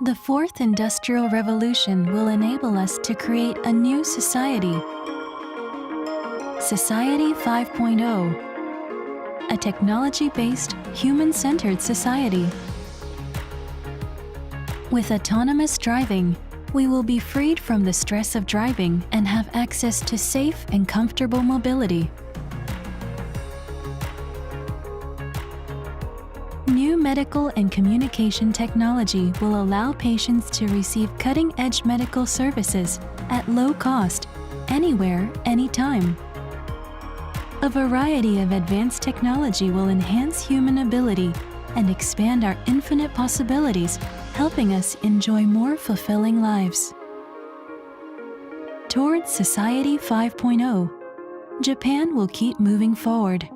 The fourth industrial revolution will enable us to create a new society. Society 5.0, a technology-based, human-centered society. With autonomous driving, we will be freed from the stress of driving and have access to safe and comfortable mobility. New medical and communication technology will allow patients to receive cutting-edge medical services at low cost, anywhere, anytime. A variety of advanced technology will enhance human ability and expand our infinite possibilities, helping us enjoy more fulfilling lives. Towards Society 5.0, Japan will keep moving forward.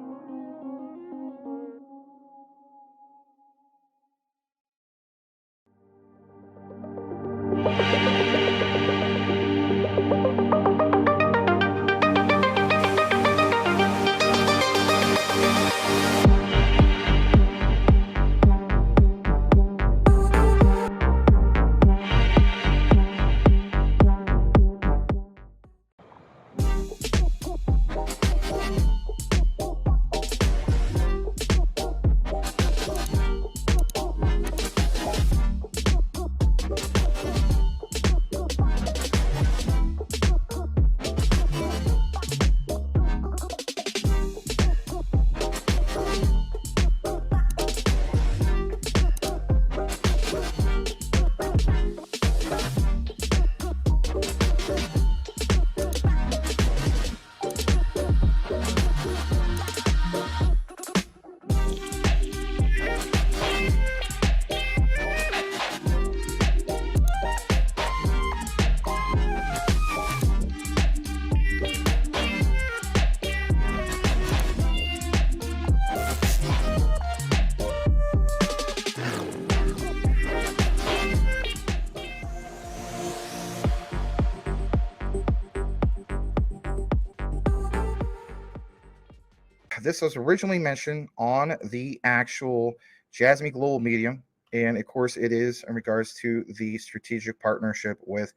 This was originally mentioned on the actual Jasmy Global Medium, and of course it is in regards to the strategic partnership with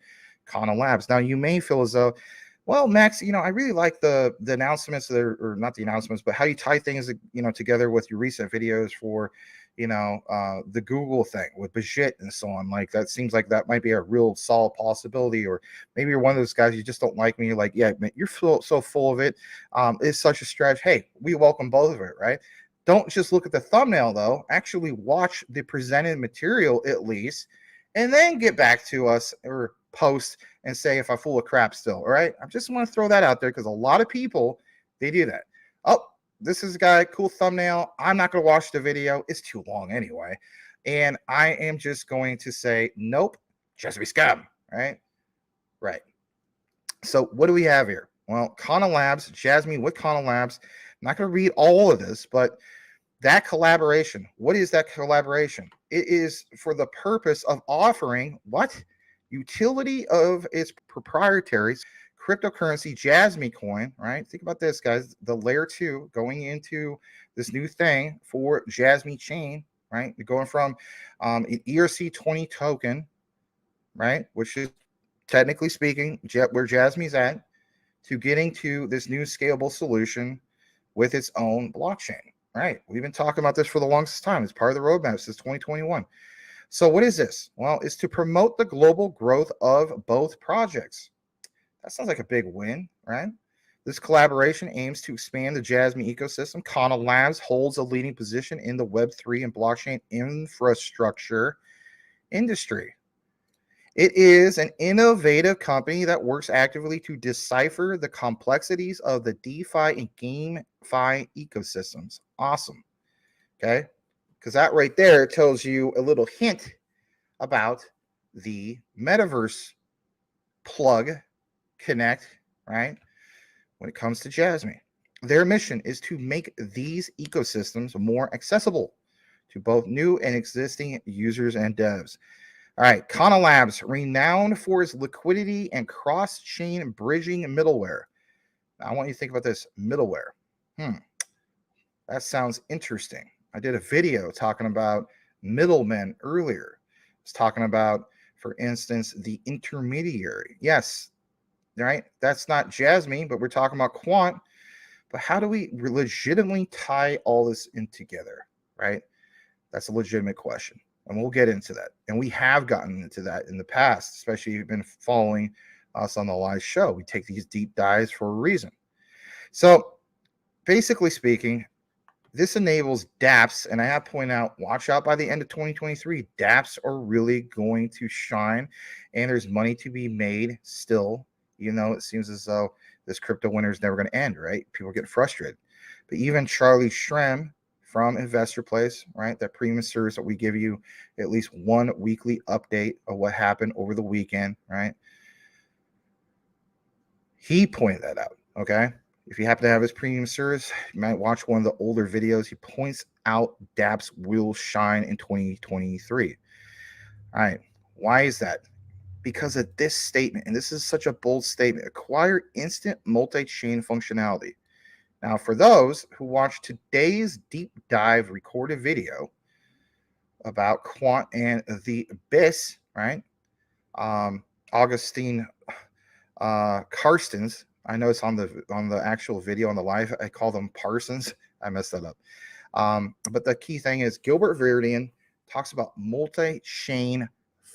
Kanalabs. Now you may feel as though, well, Max, I really like the announcements or not the announcements, but how you tie things, together with your recent videos for, the Google thing with Bajit and so on. Like that seems like that might be a real solid possibility. Or maybe you're one of those guys, you just don't like me. You're like, yeah, man, you're so full of it. It's such a stretch. Hey, we welcome both of it, right? Don't just look at the thumbnail though. Actually watch the presented material at least, and then get back to us or post and say if I'm full of crap still. All right. I just want to throw that out there because a lot of people, they do that. Oh, this is a guy, cool thumbnail. I'm not going to watch the video. It's too long anyway. And I am just going to say, nope, Jasmy scam. Right. Right. So what do we have here? Well, Kanalabs, Jasmy with Kanalabs. I'm not going to read all of this, but that collaboration, what is that collaboration? It is for the purpose of offering what? Utility of its proprietary cryptocurrency Jasmy coin, right? Think about this, guys. The layer 2 going into this new thing for Jasmy chain, right? You're going from an ERC20 token, right? Which is technically speaking where Jasmy's at, to getting to this new scalable solution with its own blockchain, right? We've been talking about this for the longest time. It's part of the roadmap since 2021. So what is this? Well, it's to promote the global growth of both projects. That sounds like a big win, right? This collaboration aims to expand the Jasmy ecosystem. Kanalabs holds a leading position in the Web3 and blockchain infrastructure industry. It is an innovative company that works actively to decipher the complexities of the DeFi and GameFi ecosystems. Awesome. Okay. Because that right there tells you a little hint about the metaverse plug connect, right? When it comes to Jasmy, their mission is to make these ecosystems more accessible to both new and existing users and devs. All right, Kanalabs, renowned for its liquidity and cross-chain bridging middleware. Now, I want you to think about this middleware. That sounds interesting. I did a video talking about middlemen earlier. It's talking about, for instance, the intermediary. Yes, right? That's not Jasmy, but we're talking about quant. But how do we legitimately tie all this in together, right? That's a legitimate question. And we'll get into that. And we have gotten into that in the past, especially if you've been following us on the live show. We take these deep dives for a reason. So basically speaking, this enables dApps, and I have to point out, watch out by the end of 2023, dApps are really going to shine, and there's money to be made still, even though it seems as though this crypto winter is never going to end, right? People are getting frustrated. But even Charlie Shrem from Investor Place, right, that premium service that we give you at least one weekly update of what happened over the weekend, right? He pointed that out, okay? If you happen to have his premium service, you might watch one of the older videos. He points out dApps will shine in 2023. All right. Why is that? Because of this statement, and this is such a bold statement: acquire instant multi-chain functionality. Now, for those who watched today's deep dive recorded video about quant and the abyss, right? Augustine Karstens. I know it's on the actual video on the live. I call them Parsons. I messed that up. But the key thing is Gilbert Veridian talks about multi-chain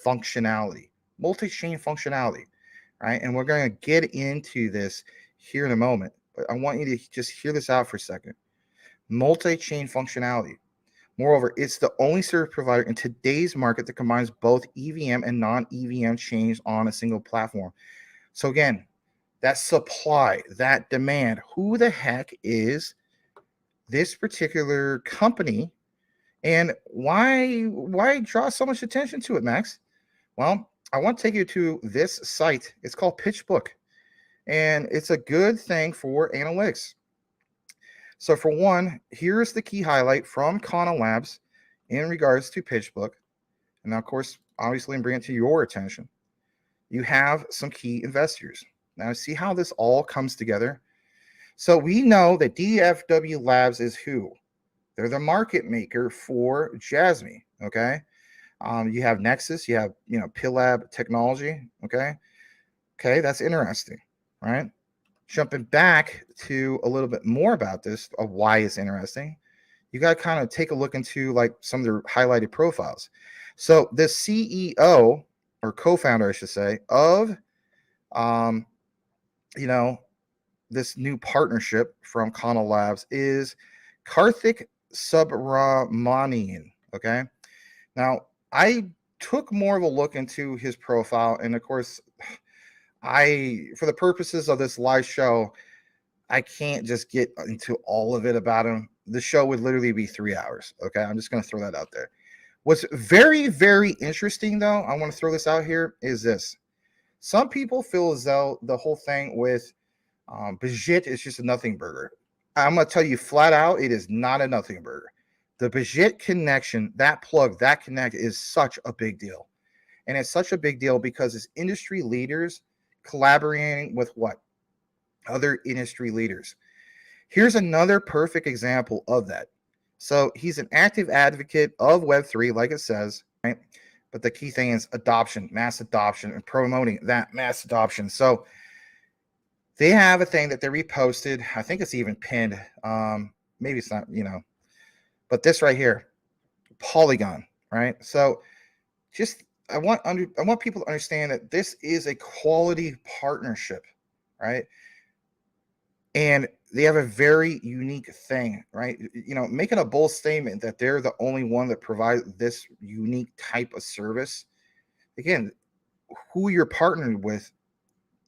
functionality. Multi-chain functionality, right? And we're going to get into this here in a moment. But I want you to just hear this out for a second. Multi-chain functionality. Moreover, it's the only service provider in today's market that combines both EVM and non-EVM chains on a single platform. So again, that supply, that demand, who the heck is this particular company, and why draw so much attention to it, Max? Well, I want to take you to this site. It's called PitchBook, and it's a good thing for analytics. So for one, here's the key highlight from Kanalabs in regards to PitchBook. And now, of course, obviously, bring it to your attention. You have some key investors. Now, see how this all comes together? So we know that DFW Labs is who? They're the market maker for Jasmy, okay? You have Nexus, you have, PillLab Technology, okay? Okay, that's interesting, right? Jumping back to a little bit more about this, of why it's interesting, you got to kind of take a look into like some of their highlighted profiles. So the CEO or co-founder, I should say, of this new partnership from Kanalabs is Karthik Subramanian. Okay. Now, I took more of a look into his profile, and of course, for the purposes of this live show, I can't just get into all of it about him. The show would literally be 3 hours. Okay. I'm just going to throw that out there. What's very, very interesting, though, I want to throw this out here, is this. Some people feel as though the whole thing with Bajit is just a nothing burger. I'm going to tell you flat out, it is not a nothing burger. The Bajit connection, that plug, that connect is such a big deal. And it's such a big deal because it's industry leaders collaborating with what? Other industry leaders. Here's another perfect example of that. So he's an active advocate of Web3, like it says, right? But the key thing is adoption, mass adoption, and promoting that mass adoption. So they have a thing that they reposted. I think it's even pinned. Maybe it's not, but this right here, Polygon, right? So just I want people to understand that this is a quality partnership, right? And they have a very unique thing, right? Making a bold statement that they're the only one that provides this unique type of service. Again, who you're partnered with,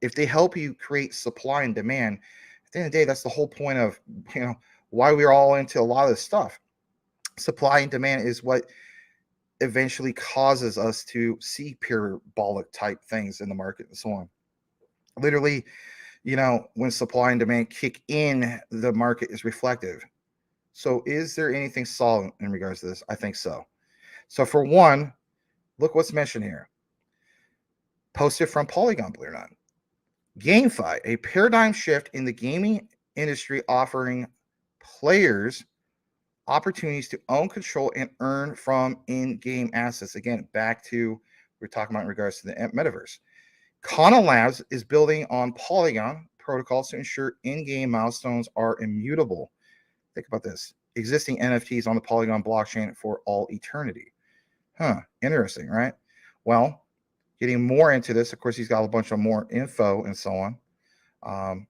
if they help you create supply and demand, at the end of the day, that's the whole point of, why we're all into a lot of this stuff. Supply and demand is what eventually causes us to see parabolic type things in the market and so on. Literally, when supply and demand kick in, the market is reflective. So is there anything solid in regards to this? I think so. So for one, look what's mentioned here. Posted from Polygon, believe it or not. GameFi, a paradigm shift in the gaming industry, offering players opportunities to own, control, and earn from in-game assets. Again, back to we're talking about in regards to the metaverse. Kanalabs is building on Polygon protocols to ensure in-game milestones are immutable. Think about this. Existing NFTs on the Polygon blockchain for all eternity. Interesting, right? Well, getting more into this, of course, he's got a bunch of more info and so on. Um,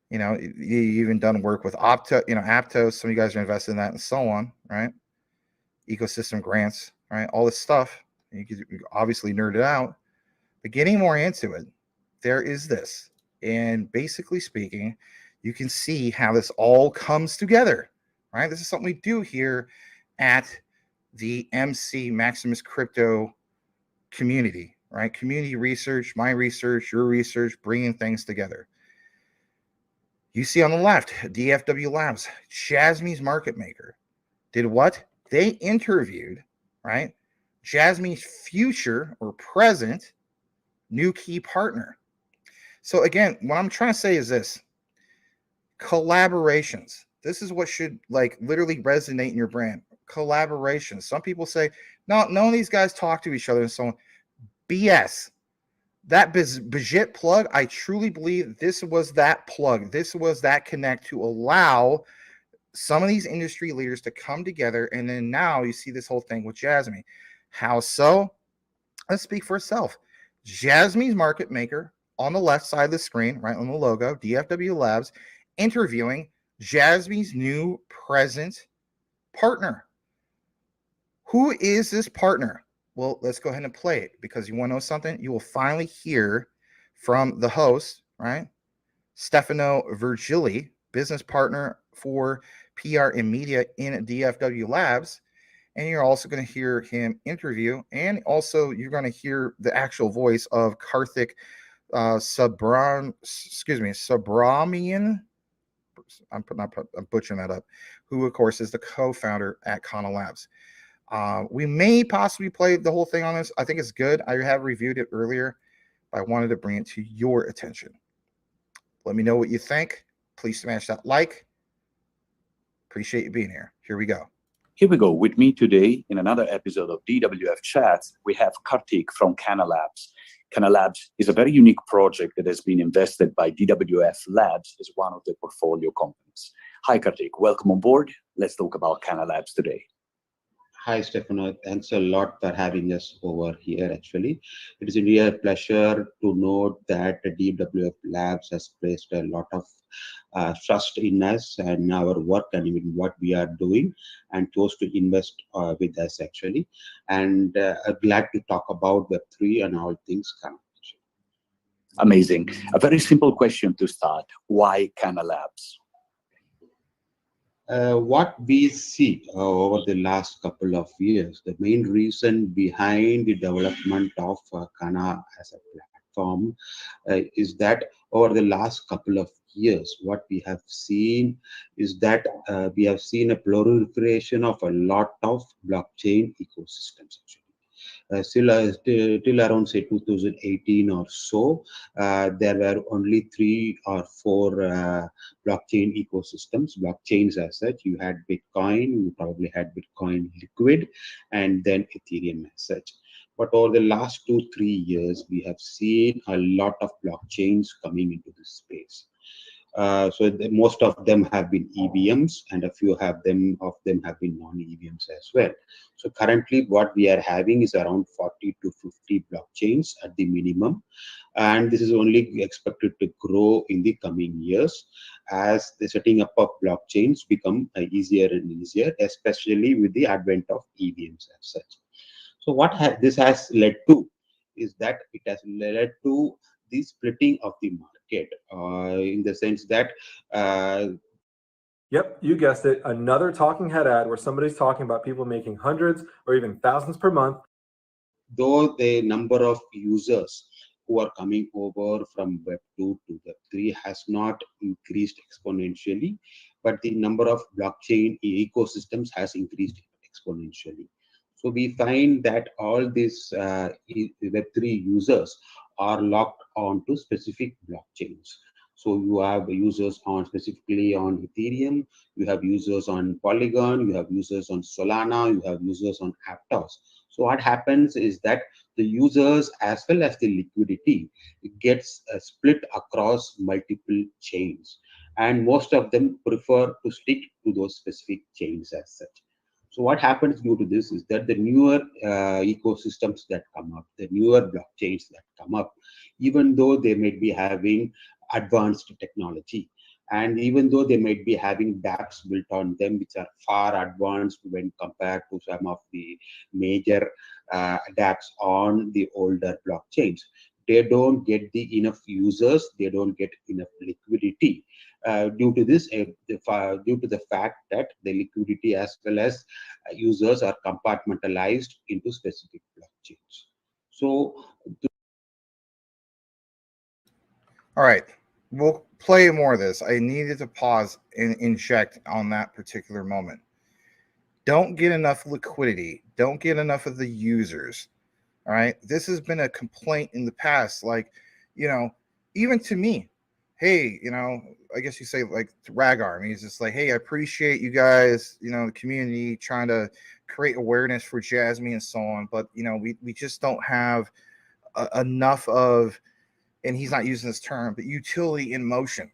you even done work with Aptos. Some of you guys are invested in that and so on, right? Ecosystem grants, right? All this stuff. You could obviously nerd it out, but getting more into it, there is this. And basically speaking, you can see how this all comes together, right? This is something we do here at the MC Maximus Crypto community, right? Community research, my research, your research, bringing things together. You see on the left, DFW Labs, Jasmy's market maker, did what? They interviewed, right? Jasmy's future or present new key partner. So again, what I'm trying to say is this: collaborations. This is what should like literally resonate in your brand. Collaborations. Some people say, no, none of these guys talk to each other and so on. BS. That Bajit plug, I truly believe this was that plug. This was that connect to allow some of these industry leaders to come together. And then now you see this whole thing with Jasmy. How so? Let's speak for itself. Jasmy's market maker on the left side of the screen, right on the logo, DFW Labs, interviewing Jasmy's new present partner. Who is this partner? Well, let's go ahead and play it, because you want to know something? You will finally hear from the host, right? Stefano Virgili, business partner for PR and media in DFW Labs. And you're also going to hear him interview, and also you're going to hear the actual voice of Karthik Subramanian. I'm butchering that up. Who, of course, is the co-founder at Kanalabs. We may possibly play the whole thing on this. I think it's good. I have reviewed it earlier, but I wanted to bring it to your attention. Let me know what you think. Please smash that like. Appreciate you being here. Here we go. Here we go. With me today in another episode of DWF Chats, we have Karthik from Kanalabs. Kanalabs is a very unique project that has been invested by DWF Labs as one of the portfolio companies. Hi, Karthik. Welcome on board. Let's talk about Kanalabs today. Hi, Stefano. Thanks a lot for having us over here, actually. It is really a pleasure to note that DWF Labs has placed a lot of trust in us and our work and even what we are doing, and chose to invest with us, actually. And I'm glad to talk about Web3 and all things coming. Amazing. A very simple question to start. Why Kanalabs? What we see over the last couple of years, the main reason behind the development of Kana as a platform is that over the last couple of years, what we have seen is that we have seen a proliferation of a lot of blockchain ecosystems, actually. Till around say 2018 or so, there were only 3 or 4 blockchain ecosystems, blockchains as such. You had Bitcoin, you probably had Bitcoin Liquid, and then Ethereum as such. But over the last 2-3 years, we have seen a lot of blockchains coming into this space. Most of them have been EVMs, and a few of them have been non-EVMs as well. So currently, what we are having is around 40 to 50 blockchains at the minimum, and this is only expected to grow in the coming years as the setting up of blockchains become easier and easier, especially with the advent of EVMs as such. So what this has led to is that it has led to the splitting of the market in the sense that Yep, you guessed it. Another talking head ad where somebody's talking about people making hundreds or even thousands per month. Though the number of users who are coming over from Web 2 to Web 3 has not increased exponentially, but the number of blockchain ecosystems has increased exponentially. So we find that all these Web3 users are locked onto specific blockchains. So you have users on specifically on Ethereum, you have users on Polygon, you have users on Solana, you have users on Aptos. So what happens is that the users as well as the liquidity gets split across multiple chains, and most of them prefer to stick to those specific chains as such. So what happens due to this is that the newer ecosystems that come up, the newer blockchains that come up, even though they may be having advanced technology, and even though they might be having dApps built on them, which are far advanced when compared to some of the major dApps on the older blockchains, they don't get the enough users, they don't get enough liquidity due to this, due to the fact that the liquidity as well as users are compartmentalized into specific blockchains. So, All right, we'll play more of this. I needed to pause and inject on that particular moment. Don't get enough liquidity. Don't get enough of the users. All right. This has been a complaint in the past. Like, even to me, hey, I guess you say like to Ragar. I mean, he's just like, hey, I appreciate you guys, the community trying to create awareness for Jasmy and so on. But, we just don't have enough of, and he's not using this term, but utility in motion.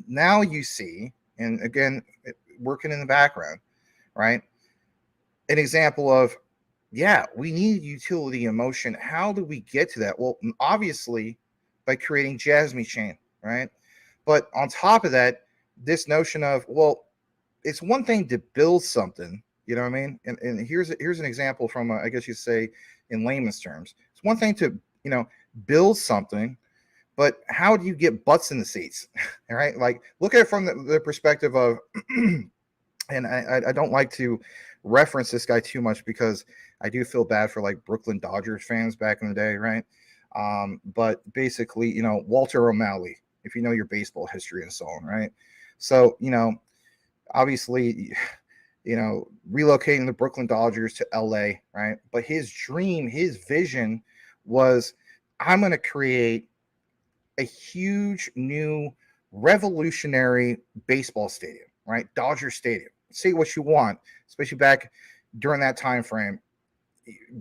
Now you see, and again, working in the background, right? An example of, yeah, we need utility in motion. How do we get to that? Well, obviously by creating Jasmy chain, right? But on top of that, this notion of, well, it's one thing to build something, you know what I mean? And here's an example from, I guess you say in layman's terms. It's one thing to, build something, but how do you get butts in the seats? All right. Like, look at it from the perspective of, and I don't like to reference this guy too much because I do feel bad for like Brooklyn Dodgers fans back in the day, right? But basically, Walter O'Malley, if you know your baseball history and so on, right? So, obviously, relocating the Brooklyn Dodgers to LA, right? But his dream, his vision was, I'm going to create a huge new revolutionary baseball stadium, right? Dodger Stadium. Say what you want, especially back during that time frame.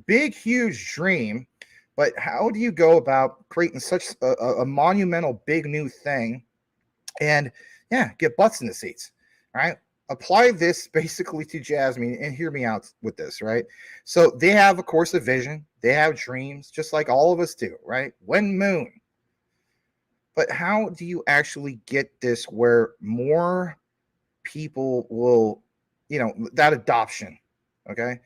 Big, huge dream, but how do you go about creating such a monumental, big new thing and, yeah, get butts in the seats, right? Apply this basically to Jasmy and hear me out with this, right? So they have, of course, a vision. They have dreams, just like all of us do, right? When moon. But how do you actually get this where more people will, that adoption, okay?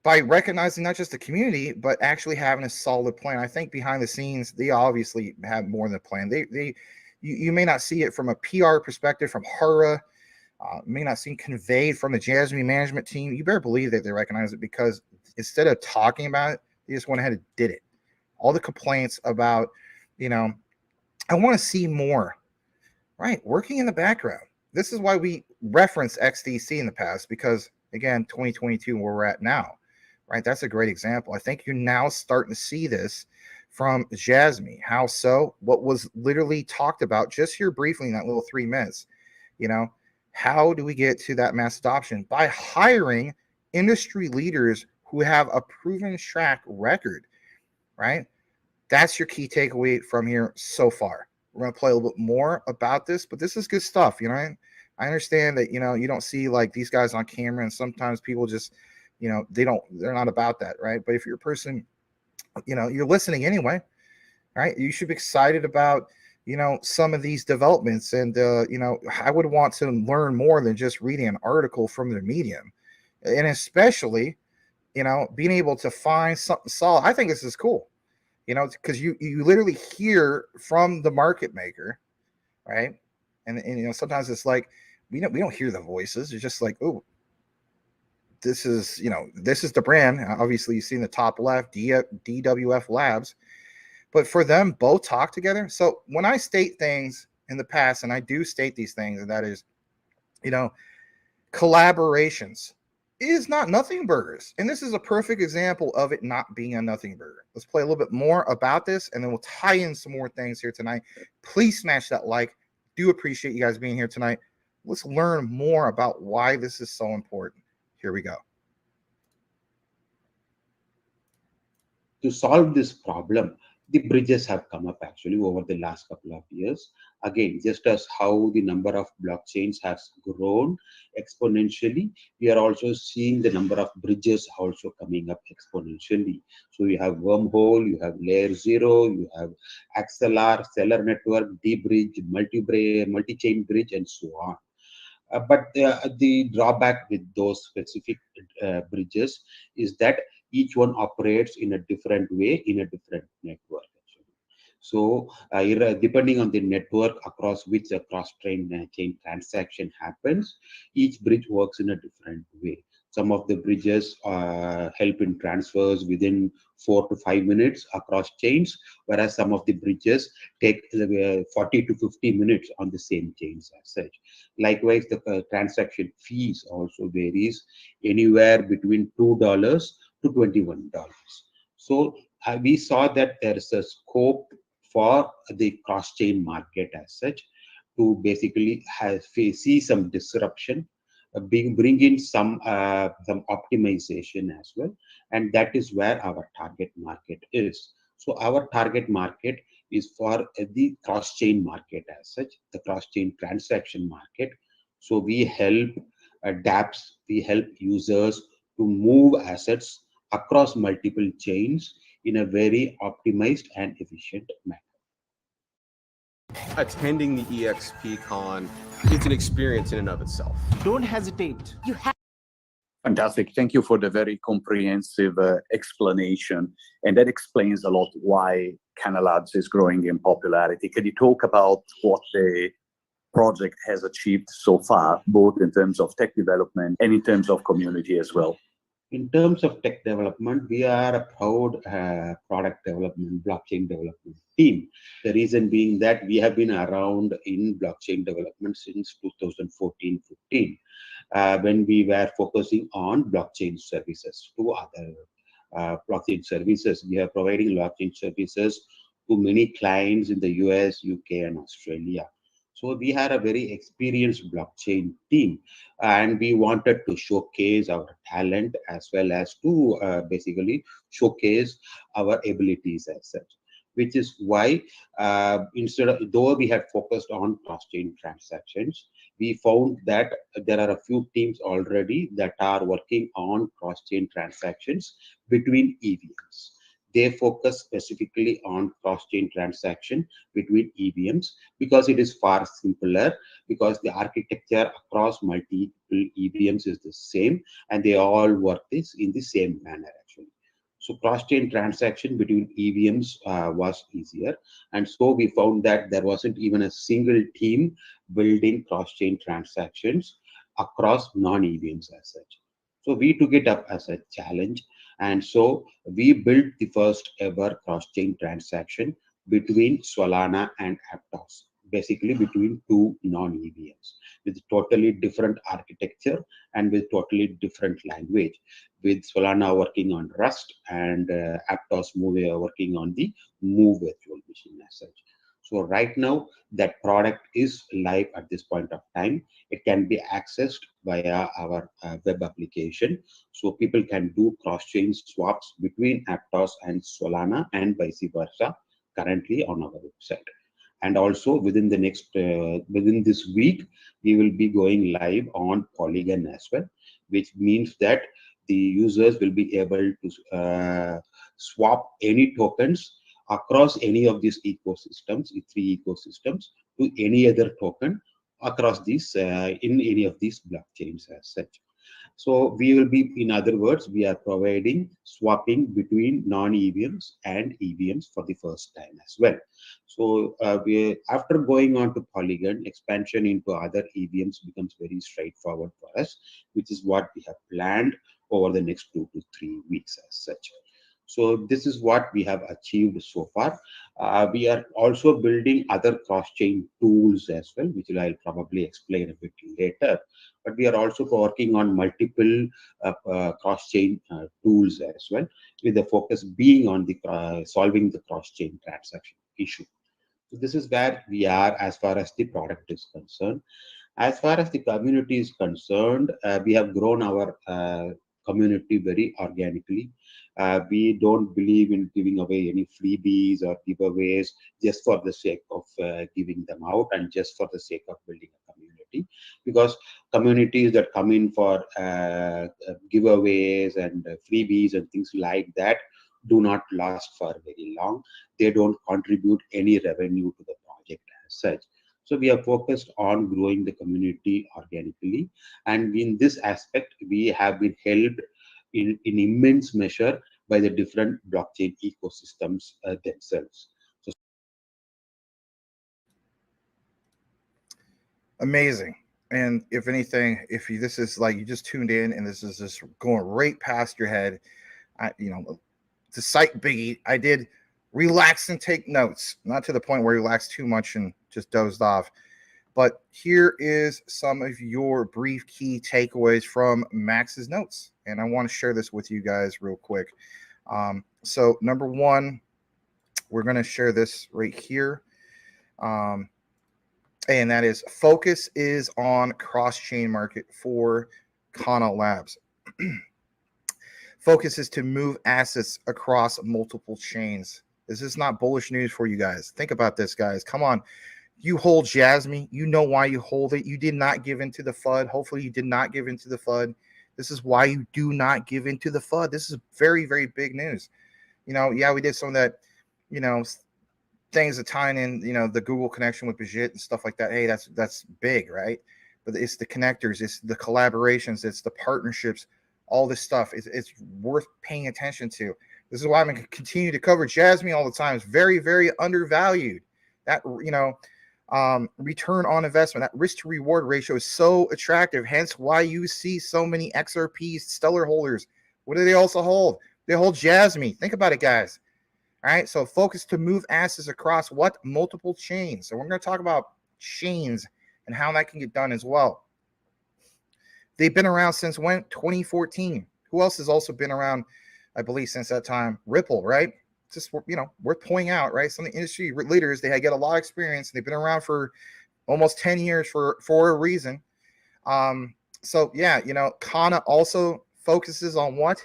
By recognizing not just the community, but actually having a solid plan. I think behind the scenes, they obviously have more than a plan. You may not see it from a PR perspective from Hura, may not see conveyed from the Jasmy management team. You better believe that they recognize it, because instead of talking about it, they just went ahead and did it. All the complaints about, I want to see more, right? Working in the background. This is why we reference XDC in the past, because again, 2022, where we're at now, right? That's a great example. I think you're now starting to see this from Jasmy. How so? What was literally talked about just here briefly in that little 3 minutes, how do we get to that mass adoption? By hiring industry leaders who have a proven track record, right? That's your key takeaway from here so far. We're going to play a little bit more about this, but this is good stuff. I understand that, you don't see like these guys on camera, and sometimes people just, they're not about that, right? But if you're a person, you're listening anyway, right? You should be excited about, some of these developments. And, I would want to learn more than just reading an article from their Medium. And especially, being able to find something solid. I think this is cool, because you literally hear from the market maker, right? And sometimes it's like, we don't hear the voices. It's just like, oh, this is the brand. Obviously, you see in the top left, DWF Labs. But for them both talk together. So when I state things in the past, and I do state these things, and that is, collaborations is not nothing burgers. And this is a perfect example of it not being a nothing burger. Let's play a little bit more about this, and then we'll tie in some more things here tonight. Please smash that like. Do appreciate you guys being here tonight. Let's learn more about why this is so important. Here we go. To solve this problem, the bridges have come up actually over the last couple of years. Again, just as how the number of blockchains has grown exponentially, we are also seeing the number of bridges also coming up exponentially. So you have wormhole, you have layer 0, you have XLR, Stellar network, D-bridge, multi-chain bridge, and so on. But the drawback with those specific bridges is that each one operates in a different way in a different network. So depending on the network across which a cross-chain chain transaction happens, each bridge works in a different way. Some of the bridges help in transfers within 4 to 5 minutes across chains, whereas some of the bridges take 40 to 50 minutes on the same chains as such. Likewise, the transaction fees also varies anywhere between $2 to $21. So we saw that there is a scope for the cross-chain market as such to basically see some disruption, bring in some optimization as well, and that is where our target market is. So our target market is for the cross-chain market as such, the cross-chain transaction market. So we help dApps, we help users to move assets across multiple chains in a very optimized and efficient manner. Attending the EXPCon, it's an experience in and of itself. Don't hesitate. You have Fantastic. Thank you for the very comprehensive explanation. And that explains a lot why Kanalabs is growing in popularity. Can you talk about what the project has achieved so far, both in terms of tech development and in terms of community as well? In terms of tech development, we are a proud product development, blockchain development team. The reason being that we have been around in blockchain development since 2014-15, when we were focusing on blockchain services to other blockchain services. We are providing blockchain services to many clients in the US, UK, and Australia. So we had a very experienced blockchain team, and we wanted to showcase our talent as well as to basically showcase our abilities as such, which is why though we had focused on cross-chain transactions, we found that there are a few teams already that are working on cross-chain transactions between EVMs. They focus specifically on cross-chain transaction between EVMs because it is far simpler, because the architecture across multiple EVMs is the same and they all work this in the same manner actually. So cross-chain transaction between EVMs was easier, and so we found that there wasn't even a single team building cross-chain transactions across non-EVMs as such. So we took it up as a challenge, and so we built the first ever cross-chain transaction between Solana and Aptos, basically between two non-EVMs, with totally different architecture and with totally different language, with Solana working on Rust and Aptos working on the Move virtual machine as such. So right now, that product is live at this point of time. It can be accessed via our web application. So people can do cross-chain swaps between Aptos and Solana and vice versa currently on our website. And also within the next, within this week, we will be going live on Polygon as well, which means that the users will be able to swap any tokens across any of these ecosystems, three ecosystems, to any other token across these, in any of these blockchains as such. So we will be, in other words, we are providing swapping between non-EVMs and EVMs for the first time as well. So after going on to Polygon, expansion into other EVMs becomes very straightforward for us, which is what we have planned over the next 2 to 3 weeks as such. So this is what we have achieved so far. We are also building other cross-chain tools as well, which I'll probably explain a bit later. But we are also working on multiple cross-chain tools as well, with the focus being on the solving the cross-chain transaction issue. So this is where we are as far as the product is concerned. As far as the community is concerned, we have grown our community very organically. We don't believe in giving away any freebies or giveaways just for the sake of giving them out and just for the sake of building a community, because communities that come in for giveaways and freebies and things like that do not last for very long. They don't contribute any revenue to the project as such. So we are focused on growing the community organically, and in this aspect, we have been helped in immense measure by the different blockchain ecosystems themselves. So, Amazing. And if anything, if you, this is like you just tuned in and this is just going right past your head, to cite Biggie, I did relax and take notes, not to the point where you relaxed too much and just dozed off. But here is some of your brief key takeaways from Max's notes. And I want to share this with you guys real quick. So number one, we're going to share this right here. And that is focus is on cross-chain market for Kanalabs. Focus is to move assets across multiple chains. This is not bullish news for you guys. Think about this, guys. Come on. You hold Jasmy. You know why you hold it. You did not give into the FUD. Hopefully you did not give into the FUD. This is why you do not give into the FUD. This is very, very big news. Yeah, we did some of that, things that tying in, the Google connection with Bajit and stuff like that. Hey, that's big, right? But it's the connectors, it's the collaborations, it's the partnerships, all this stuff. It's worth paying attention to. This is why I'm going to continue to cover Jasmy all the time. It's very, very undervalued. That, return on investment, that risk to reward ratio is so attractive. Hence why you see so many XRP stellar holders. What do they also hold? They hold Jasmy. Think about it, guys. All right. So focus to move assets across what? Multiple chains. So we're going to talk about chains and how that can get done as well. They've been around since when? 2014. Who else has also been around, I believe, since that time? Ripple, right? Just, worth pointing out, right? Some of the industry leaders, they get a lot of experience. They've been around for almost 10 years for a reason. So yeah, Kana also focuses on what?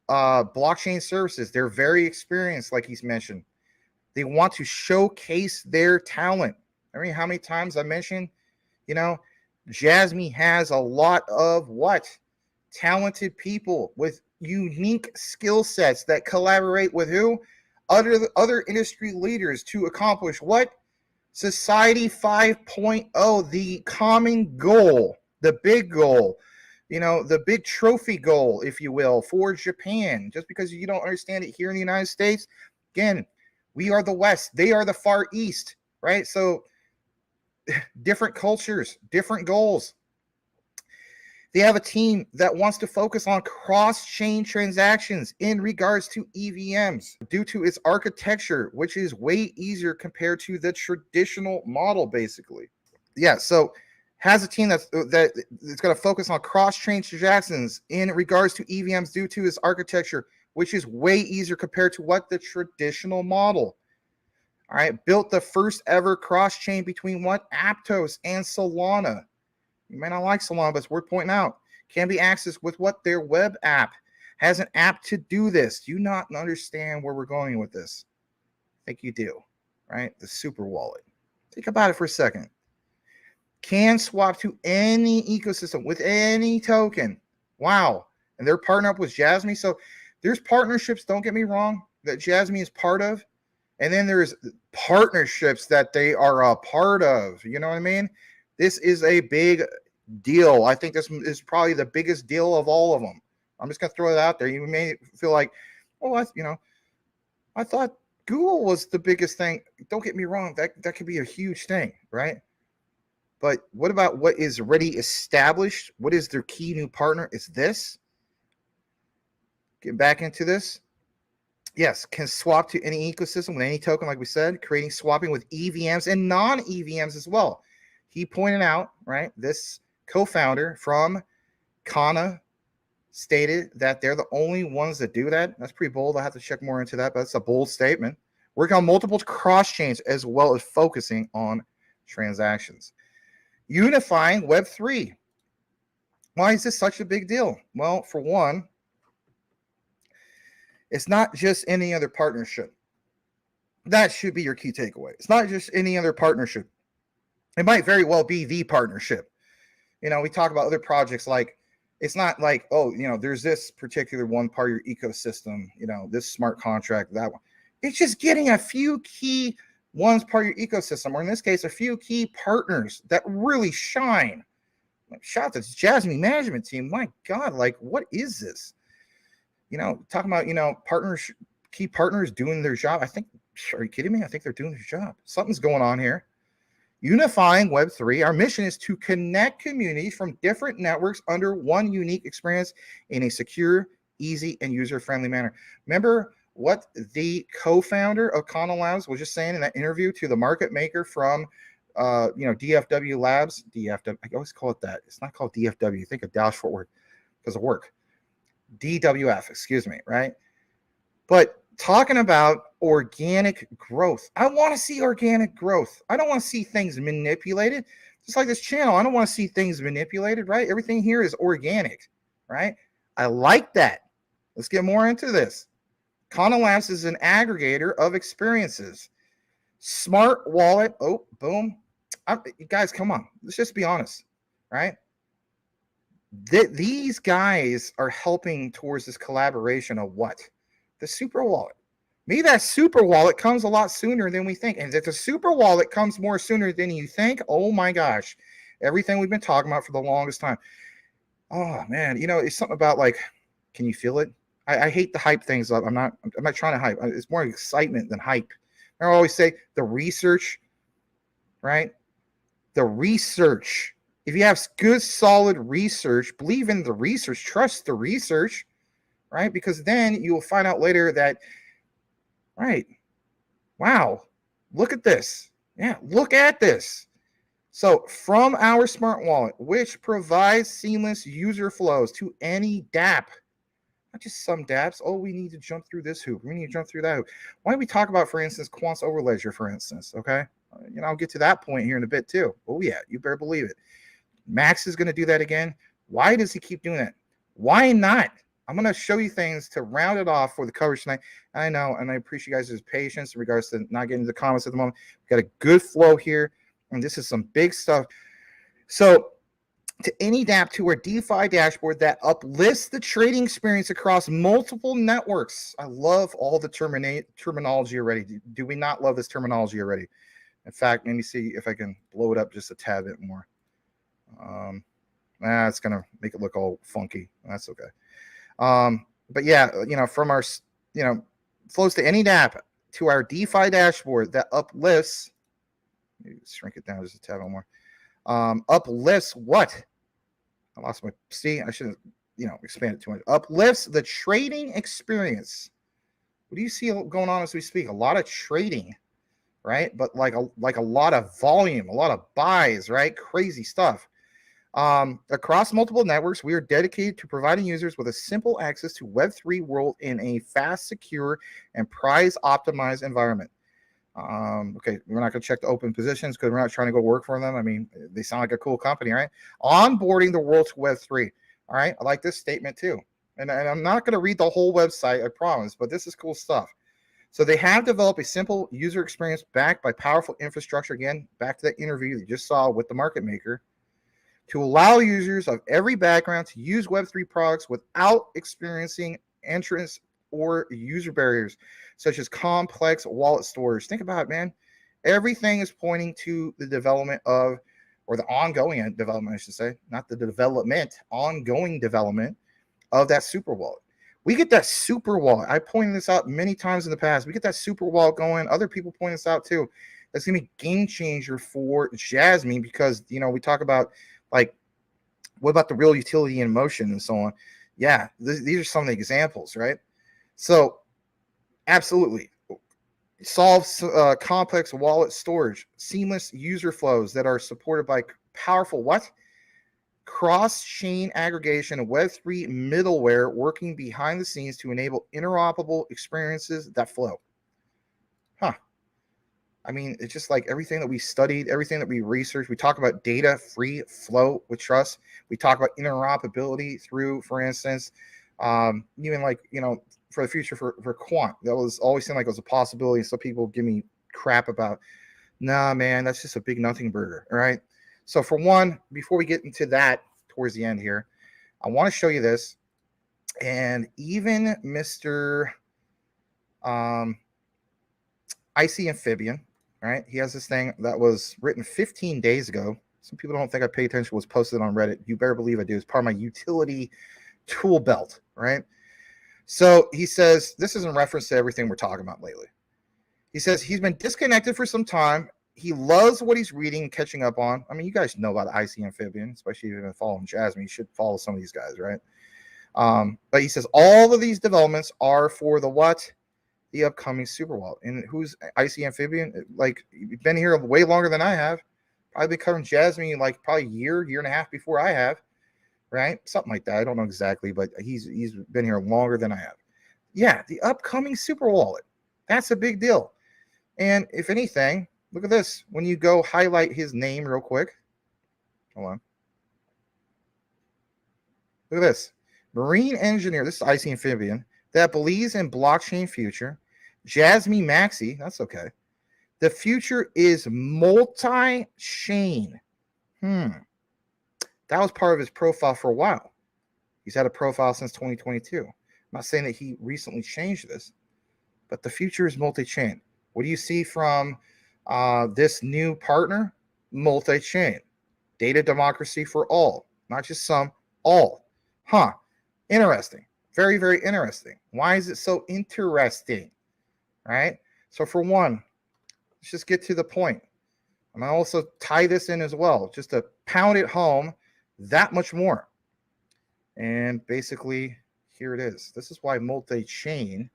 Blockchain services. They're very experienced, like he's mentioned. They want to showcase their talent. I mean, how many times I mentioned, Jasmy has a lot of what? Talented people with unique skill sets that collaborate with who? Other industry leaders to accomplish what? Society 5.0, the common goal, the big goal, the big trophy goal, if you will, for Japan. Just because you don't understand it here in the United States, again, we are the West, they are the Far East, right? So different cultures, different goals. They have a team that wants to focus on cross-chain transactions in regards to EVMs due to its architecture, which is way easier compared to the traditional model, basically. Yeah, so has a team that's going to focus on cross-chain transactions in regards to EVMs due to its architecture, which is way easier compared to what? The traditional model. All right, built the first ever cross-chain between what? Aptos and Solana. You may not like Solana, but it's worth pointing out. Can be accessed with what? Their web app. Has an app to do this. Do you not understand where we're going with this? I think you do, right? The super wallet. Think about it for a second. Can swap to any ecosystem with any token. Wow. And they're partnered up with Jasmy. So there's partnerships, don't get me wrong, that Jasmy is part of. And then there's partnerships that they are a part of. You know what I mean? This is a big deal. I think this is probably the biggest deal of all of them. I'm just going to throw it out there. You may feel like, I thought Google was the biggest thing. Don't get me wrong. That could be a huge thing, right? But what about what is already established? What is their key new partner? Is this? Get back into this. yes, can swap to any ecosystem with any token, like we said, creating swapping with EVMs and non-EVMs as well. He pointed out, right, this co-founder from Kana stated that they're the only ones that do that. That's pretty bold. I have to check more into that, but that's a bold statement. Working on multiple cross chains as well as focusing on transactions. Unifying Web3. Why is this such a big deal? Well, for one, it's not just any other partnership. That should be your key takeaway. It's not just any other partnership. It might very well be the partnership. You know, we talk about other projects like, it's not like, oh, you know, there's this particular one part of your ecosystem, you know, this smart contract, that one. It's just getting a few key ones part of your ecosystem, or in this case, a few key partners that really shine. Like, shout out to the Jasmy management team. My God, like, what is this? You know, talking about, you know, partners, key partners doing their job. I think, are you kidding me? I think they're doing their job. Something's going on here. Unifying Web3. Our mission is to connect communities from different networks under one unique experience in a secure, easy, and user-friendly manner. Remember what the co-founder of Kanalabs was just saying in that interview to the market maker from, you know, DFW Labs. DFW. I always call it that. It's not called DFW. Think of Dallas Fort Worth because of work. DWF, excuse me, right? But talking about organic growth. I want to see organic growth. I don't want to see things manipulated. Just like this channel, I don't want to see things manipulated, right? Everything here is organic, right? I like that. Let's get more into this. Kanalabs is an aggregator of experiences. Smart wallet. Oh, boom. Guys, come on. Let's just be honest, right? These guys are helping towards this collaboration of what? The super wallet. Maybe that super wallet comes a lot sooner than we think. And if the super wallet comes more sooner than you think, oh my gosh, everything we've been talking about for the longest time. Oh man, you know, it's something about like, can you feel it? I hate the hype things up. I'm not trying to hype. It's more excitement than hype. I always say the research, right? The research. If you have good, solid research, believe in the research, trust the research, right? Because then you will find out later that, right, wow, look at this. Yeah, look at this. So from our smart wallet, which provides seamless user flows to any dApp, not just some dApps. Oh, we need to jump through this hoop. We need to jump through that hoop. Why don't we talk about, for instance, Quants over Ledger, for instance, okay? You know, I'll get to that point here in a bit too. Oh yeah, you better believe it. Max is going to do that again. Why does he keep doing that? Why not? I'm going to show you things to round it off for the coverage tonight. I know, and I appreciate you guys' patience in regards to not getting to the comments at the moment. We've got a good flow here, and this is some big stuff. So, to any dApp to our DeFi dashboard that uplifts the trading experience across multiple networks. I love all the terminology already. Do we not love this terminology already? In fact, let me see if I can blow it up just a tad bit more. It's going to make it look all funky. That's okay. But yeah, you know, from our, you know, flows to any dApp to our DeFi dashboard that uplifts, shrink it down just a tad more. Uplifts what? I lost my, see, I shouldn't, you know, expand it too much. Uplifts the trading experience. What do you see going on as we speak? A lot of trading, right? But like a lot of volume, a lot of buys, right? Crazy stuff. Across multiple networks, we are dedicated to providing users with a simple access to Web3 world in a fast, secure, and price-optimized environment. Okay, we're not going to check the open positions because we're not trying to go work for them. I mean, they sound like a cool company, right? Onboarding the world to Web3. All right, I like this statement too. And I'm not going to read the whole website, I promise, but this is cool stuff. So they have developed a simple user experience backed by powerful infrastructure. Again, back to that interview you just saw with the market maker, to allow users of every background to use Web3 products without experiencing entrance or user barriers, such as complex wallet storage. Think about it, man. Everything is pointing to the development of, or the ongoing development, I should say, not the development, ongoing development of that super wallet. We get that super wallet. I pointed this out many times in the past. We get that super wallet going. Other people point this out too. That's going to be a game changer for Jasmy because, you know, we talk about, like, what about the real utility in motion and so on? Yeah, these are some of the examples, right? So Absolutely. Solves complex wallet storage, seamless user flows that are supported by powerful what? Cross-chain aggregation and Web3 middleware working behind the scenes to enable interoperable experiences that flow. Huh. I mean, it's just like everything that we studied, everything that we researched. We talk about data-free flow with trust. We talk about interoperability through, for instance, even like, for the future for quant. That was always seemed like it was a possibility. So people give me crap about, nah, man, that's just a big nothing burger, all right? So for one, before we get into that towards the end here, I want to show you this. And even Mr. IC Amphibian, all right, he has this thing that was written 15 days ago. Some people don't think I pay attention. It was posted on Reddit. You better believe I do. It's part of my utility tool belt, right? So he says, this is in reference to everything we're talking about lately. He says he's been disconnected for some time. He loves what he's reading and catching up on. I mean, you guys know about IC Amphibian, especially if you've been following Jasmy. You should follow some of these guys, right? But he says all of these developments are for the what? The upcoming super wallet. And who's IC Amphibian? Like, you've been here way longer than I have. Probably been covering Jasmy like probably a year and a half before I have, right? Something like that. I don't know exactly, but he's been here longer than I have. Yeah, the upcoming super wallet. That's a big deal. And if anything, look at this. When you go highlight his name real quick. Hold on. Look at this. Marine engineer. This is IC Amphibian that believes in blockchain future. Jasmy Maxi. That's okay. The future is multi-chain. That was part of his profile for a while. He's had a profile since 2022. I'm not saying that he recently changed this, but the future is multi-chain. What do you see from this new partner? Multi-chain. Data democracy for all. Not just some, all. Interesting. Very, very interesting. Why is it so interesting? Right? So for one, let's just get to the point. I'm going to also tie this in as well, just to pound it home that much more. And basically, here it is. This is why multi-chain,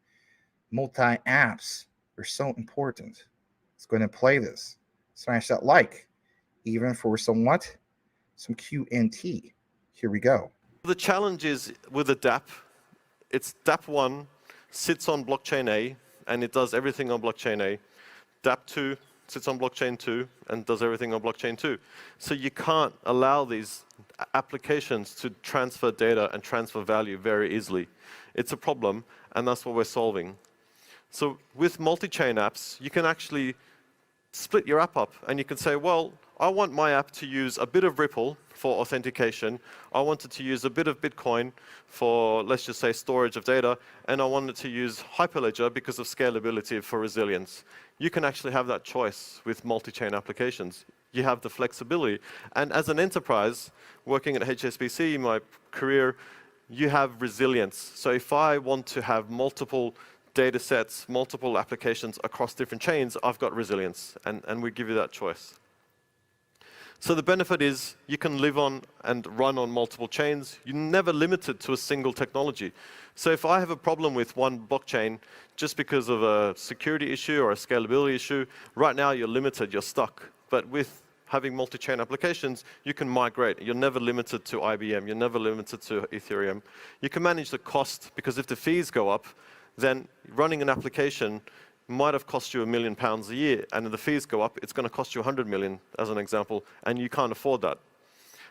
multi-apps are so important. Let's go ahead and play this. Smash that like, even for some what? Some QNT. Here we go. The challenge is with a dApp, it's dApp1 sits on blockchain A, and it does everything on blockchain A. dApp2 sits on blockchain 2 and does everything on blockchain 2. So you can't allow these applications to transfer data and transfer value very easily. It's a problem, and that's what we're solving. So with multi-chain apps, you can actually split your app up, and you can say, well, I want my app to use a bit of Ripple for authentication. I want it to use a bit of Bitcoin for, let's just say, storage of data. And I want it to use Hyperledger because of scalability for resilience. You can actually have that choice with multi-chain applications. You have the flexibility. And as an enterprise, working at HSBC in my career, you have resilience. So if I want to have multiple data sets, multiple applications across different chains, I've got resilience. And we give you that choice. So the benefit is you can live on and run on multiple chains. You're never limited to a single technology. So if I have a problem with one blockchain just because of a security issue or a scalability issue, right now you're limited, you're stuck. But with having multi-chain applications, you can migrate. You're never limited to IBM. You're never limited to Ethereum. You can manage the cost, because if the fees go up, then running an application might have cost you £1 million a year, and if the fees go up, it's going to cost you 100 million, as an example, and you can't afford that.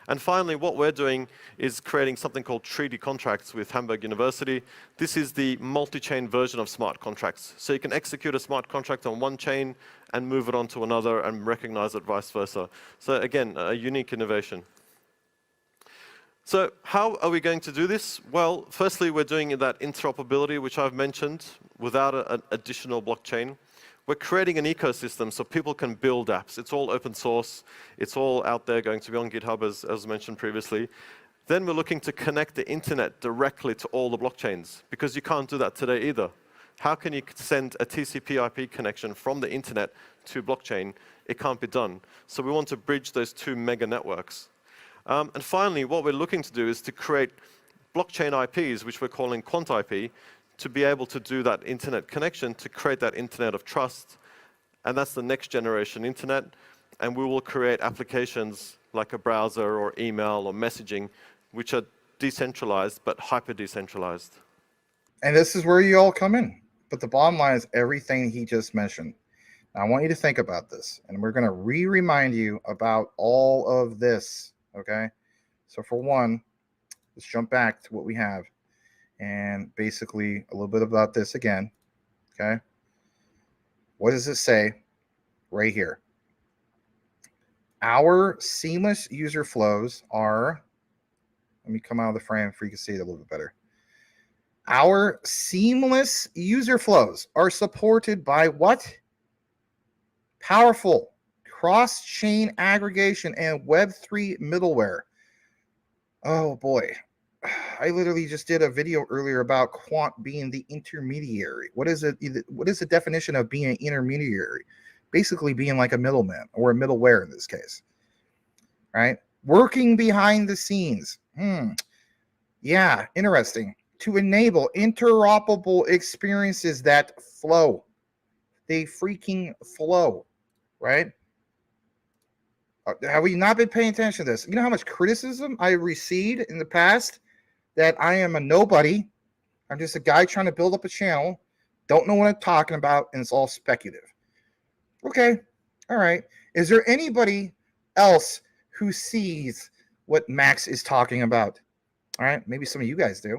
And finally, what we're doing is creating something called treaty contracts with Hamburg University. This is the multi-chain version of smart contracts. So you can execute a smart contract on one chain and move it on to another and recognize it vice versa. So again, a unique innovation. So how are we going to do this? Well, firstly, we're doing that interoperability, which I've mentioned, without an additional blockchain. We're creating an ecosystem so people can build apps. It's all open source. It's all out there, going to be on GitHub, as mentioned previously. Then we're looking to connect the internet directly to all the blockchains, because you can't do that today either. How can you send a TCP/IP connection from the internet to blockchain? It can't be done. So we want to bridge those two mega networks. And finally, what we're looking to do is to create blockchain IPs, which we're calling Quant IP, to be able to do that internet connection, to create that internet of trust. And that's the next generation internet. And we will create applications like a browser or email or messaging, which are decentralized, but hyper decentralized. And this is where you all come in. But the bottom line is everything he just mentioned. Now, I want you to think about this, and we're going to remind you about all of this, okay? So for one, let's jump back to what we have and basically a little bit about this again, okay? What does it say right here? Our seamless user flows are, let me come out of the frame so you can see it a little bit better. Our seamless user flows are supported by what? Powerful cross-chain aggregation and Web3 middleware. Oh boy. I literally just did a video earlier about quant being the intermediary. What is it? What is the definition of being an intermediary? Basically being like a middleman or a middleware in this case, right? Working behind the scenes. Yeah, interesting. To enable interoperable experiences that flow. They freaking flow, right? Have we not been paying attention to this? You know how much criticism I received in the past that I am a nobody. I'm just a guy trying to build up a channel. Don't know what I'm talking about, and it's all speculative. Okay, all right. Is there anybody else who sees what Max is talking about? All right, maybe some of you guys do.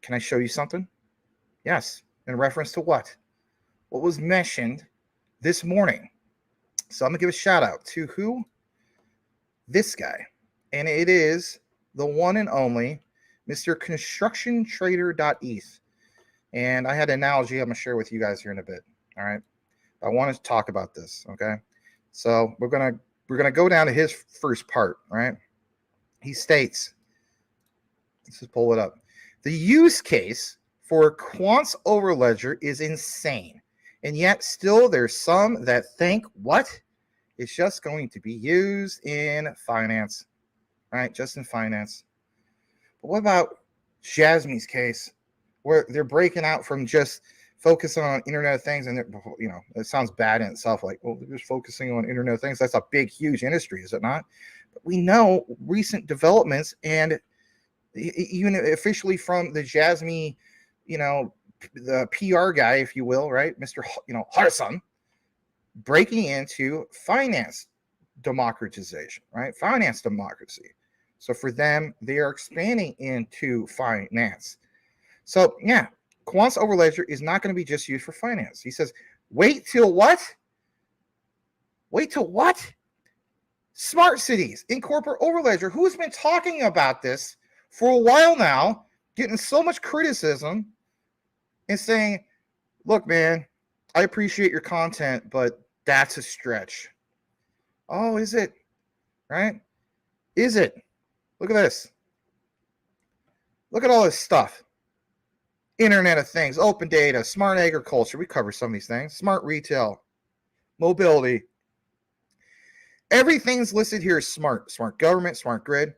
Can I show you something? Yes, in reference to what? What was mentioned this morning. So I'm going to give a shout out to who? This guy. And it is the one and only Mr. ConstructionTrader.eth. And I had an analogy I'm going to share with you guys here in a bit. All right. I want to talk about this. Okay. So we're going to go down to his first part. Right. He states, let's just pull it up. The use case for Quant's overledger is insane. And yet still there's some that think what? It's just going to be used in finance. Right? Just in finance. But what about Jasmy's case where they're breaking out from just focusing on Internet of Things, and it sounds bad in itself, like, well, they're just focusing on Internet of Things. That's a big, huge industry, is it not? But we know recent developments, and even officially from the Jasmy, the PR guy, if you will, right, Mr. Harson, breaking into finance democratization, right, finance democracy. So for them, they are expanding into finance. So yeah, Quant's overledger is not going to be just used for finance. He says, wait till what? Wait till what? Smart cities incorporate overledger. Who's been talking about this for a while now, getting so much criticism and saying, look, man, I appreciate your content, but that's a stretch. Oh, is it? Right? Is it? Look at this. Look at all this stuff. Internet of Things, open data, smart agriculture. We cover some of these things. Smart retail, mobility. Everything's listed here as smart. Smart government, smart grid,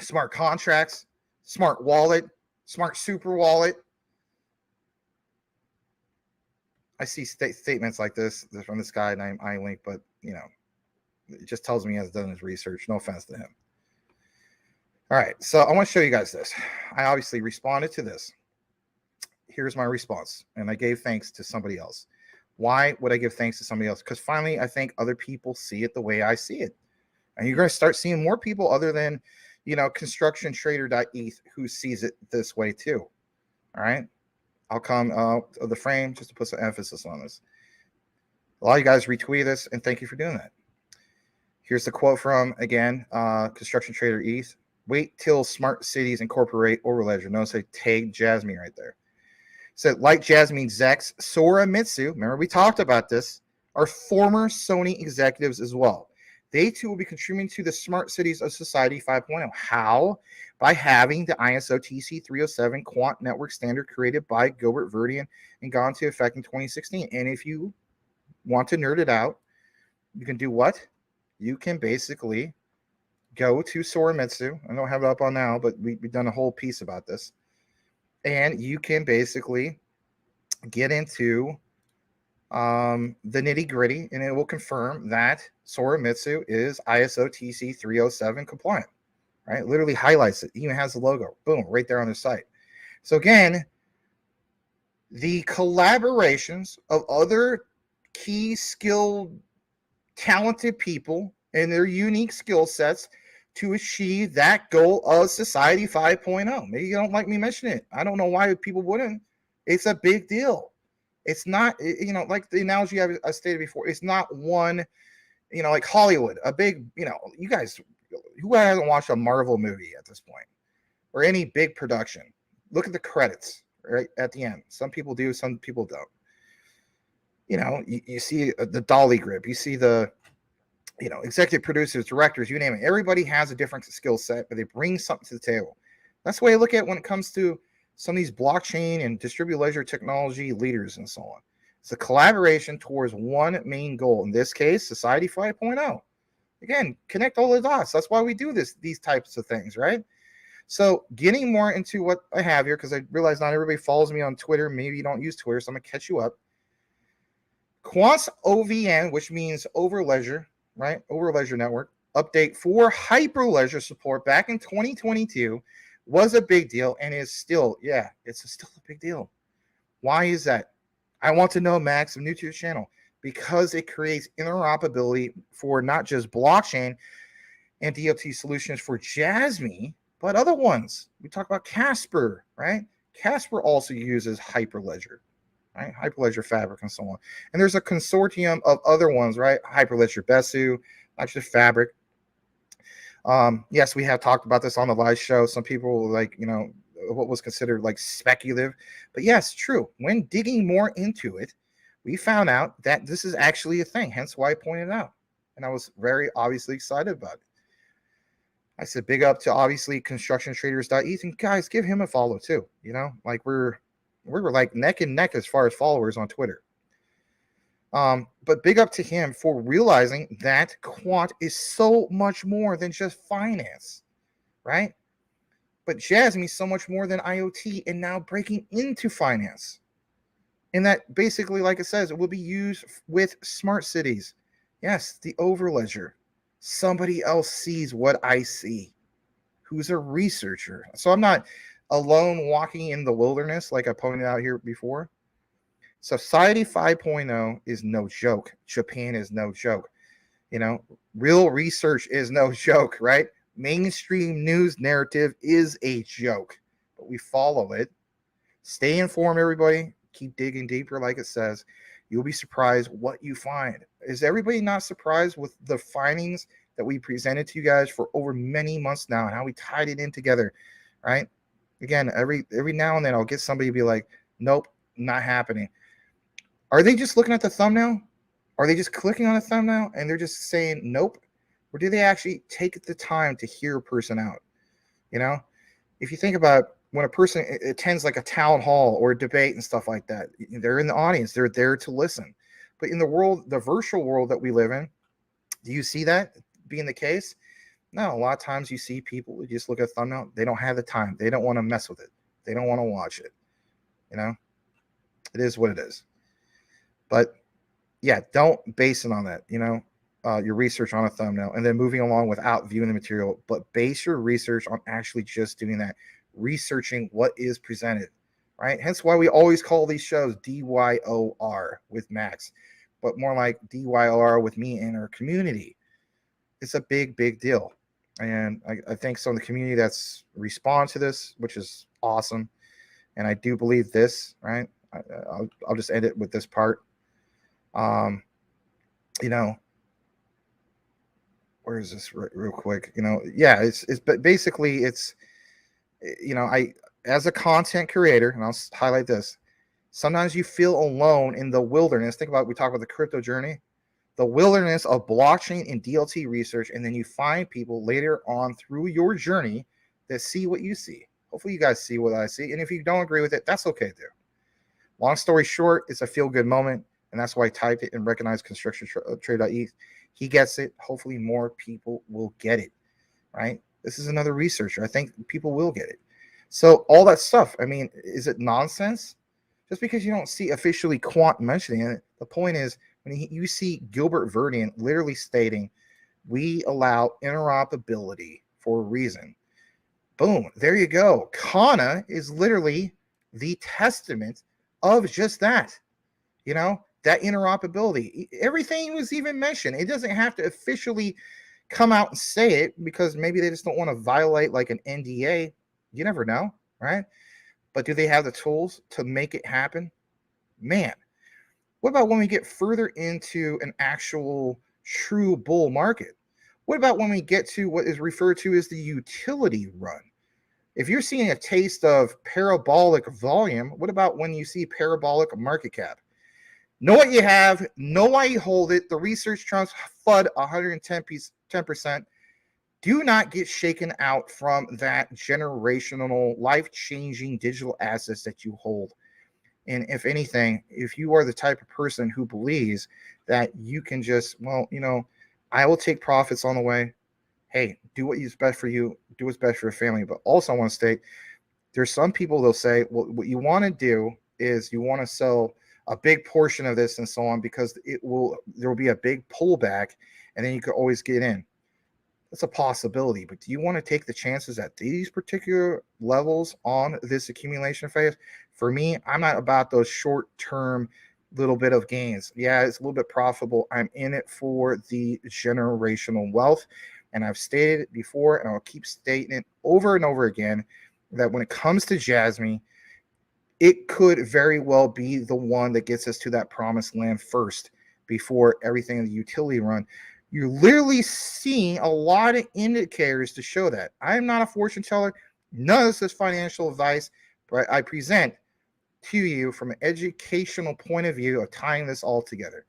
smart contracts, smart wallet, smart super wallet. I see statements like this from this guy named iLink, but it just tells me he has done his research. No offense to him. All right, so I want to show you guys this. I obviously responded to this. Here's my response, and I gave thanks to somebody else. Why would I give thanks to somebody else? Because finally, I think other people see it the way I see it, and you're going to start seeing more people other than, ConstructionTrader.eth who sees it this way too. All right, I'll come out of the frame just to put some emphasis on this. A lot of you guys retweet this, and thank you for doing that. Here's the quote from, again, ConstructionTrader.eth. Wait till smart cities incorporate overledger. Notice I tagged Jasmy right there. So, like Jasmy execs, Sora Mitsu, remember we talked about this, are former Sony executives as well. They too will be contributing to the Smart Cities of Society 5.0. How? By having the ISO TC 307 quant network standard created by Gilbert Verdian and gone into effect in 2016. And if you want to nerd it out, you can do what? You can basically go to Sora Mitsu. I don't have it up on now, but we've done a whole piece about this. and you can basically get into the nitty gritty, and it will confirm that Soramitsu is ISO TC 307 compliant, right? Literally highlights it, even has the logo, boom, right there on the site. So again, the collaborations of other key skilled, talented people and their unique skill sets to achieve that goal of Society 5.0. Maybe you don't like me mentioning it. I don't know why people wouldn't. It's a big deal. It's not, like the analogy I stated before, it's not one, like Hollywood, a big, you guys, who hasn't watched a Marvel movie at this point or any big production? Look at the credits right at the end. Some people do, some people don't. You see the dolly grip, you see the, executive producers, directors, you name it. Everybody has a different skill set, but they bring something to the table. That's the way I look at it when it comes to some of these blockchain and distributed ledger technology leaders and so on. It's a collaboration towards one main goal. In this case, Society 5.0. Again, connect all the dots. That's why we do these types of things, right? So getting more into what I have here, because I realize not everybody follows me on Twitter. Maybe you don't use Twitter, so I'm going to catch you up. Quants OVN, which means Overledger, right? Overledger Network update for Hyperledger support back in 2022 was a big deal and is still, it's still a big deal. Why is that? I want to know, Max. I'm new to your channel. Because it creates interoperability for not just blockchain and DLT solutions for Jasmy, but other ones. We talk about Casper, right? Casper also uses Hyperledger, right? Hyperledger Fabric and so on. And there's a consortium of other ones, right? Hyperledger Besu, not just Fabric. Yes, we have talked about this on the live show. Some people like, what was considered like speculative, but yes, true. When digging more into it, we found out that this is actually a thing. Hence why I pointed it out. And I was very obviously excited about it. I said, big up to obviously constructiontraders.eth, and guys, give him a follow too. Like we're like neck and neck as far as followers on Twitter. But big up to him for realizing that quant is so much more than just finance, right? But Jasmy is so much more than IoT and now breaking into finance. And that basically, like it says, it will be used with smart cities. Yes, the Overledger. Somebody else sees what I see, who's a researcher. So I'm not alone walking in the wilderness like I pointed out here before. Society 5.0 is no joke. Japan is no joke. Real research is no joke, right? Mainstream news narrative is a joke, but we follow it. Stay informed, everybody. Keep digging deeper, like it says. You'll be surprised what you find. Is everybody not surprised with the findings that we presented to you guys for over many months now and how we tied it in together, right? Again, every now and then I'll get somebody to be like, nope, not happening. Are they just looking at the thumbnail? Are they just clicking on a thumbnail and they're just saying nope? Or do they actually take the time to hear a person out? If you think about when a person attends like a town hall or a debate and stuff like that, they're in the audience, they're there to listen. But in the virtual world that we live in, do you see that being the case? No, a lot of times you see people who just look at a thumbnail, they don't have the time, they don't want to mess with it, they don't want to watch it. It is what it is. But yeah, don't base it on that, your research on a thumbnail and then moving along without viewing the material, but base your research on actually just doing that, researching what is presented, right? Hence why we always call these shows DYOR with Max, but more like DYOR with me and our community. It's a big, big deal. And I think some of the community that's respond to this, which is awesome. And I do believe this, right? I'll just end it with this part. Where is this real quick? But basically it's, I, as a content creator, and I'll highlight this, sometimes you feel alone in the wilderness. Think about, we talk about the crypto journey, the wilderness of blockchain and DLT research. And then you find people later on through your journey that see what you see. Hopefully you guys see what I see. And if you don't agree with it, that's okay too. Long story short, it's a feel-good moment. And that's why I typed it and recognized constructiontrade.eth. He gets it. Hopefully more people will get it, right? This is another researcher. I think people will get it. So all that stuff, I mean, is it nonsense? Just because you don't see officially quant mentioning it, the point is when you see Gilbert Verdian literally stating, we allow interoperability for a reason. Boom, there you go. Kana is literally the testament of just that. You know, that interoperability. Everything was even mentioned. It doesn't have to officially come out and say it because maybe they just don't want to violate like an NDA. You never know, right? But do they have the tools to make it happen? Man, what about when we get further into an actual true bull market? What about when we get to what is referred to as the utility run? If you're seeing a taste of parabolic volume, what about when you see parabolic market cap? Know what you have, know why you hold it. The research trumps FUD 110%. Do not get shaken out from that generational, life-changing digital assets that you hold. And if anything, if you are the type of person who believes that you can just, well, you know, I will take profits on the way. Hey, do what is best for you. Do what's best for your family. But also I want to state, there's some people they'll say, well, what you want to do is you want to sell a big portion of this and so on because there will be a big pullback and then you could always get in. That's a possibility, but do you want to take the chances at these particular levels on this accumulation phase? For me, I'm not about those short-term little bit of gains. Yeah, it's a little bit profitable. I'm in it for the generational wealth, and I've stated it before, and I'll keep stating it over and over again, that when it comes to Jasmy, it could very well be the one that gets us to that promised land first before everything in the utility run. You're literally seeing a lot of indicators to show that. I am not a fortune teller. None of this is financial advice, but I present to you from an educational point of view of tying this all together.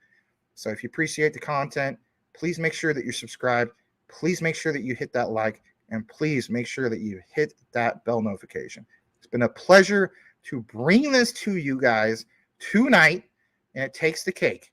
So if you appreciate the content, please make sure that you're subscribed. Please make sure that you hit that like, and please make sure that you hit that bell notification. It's been a pleasure to bring this to you guys tonight, and it takes the cake.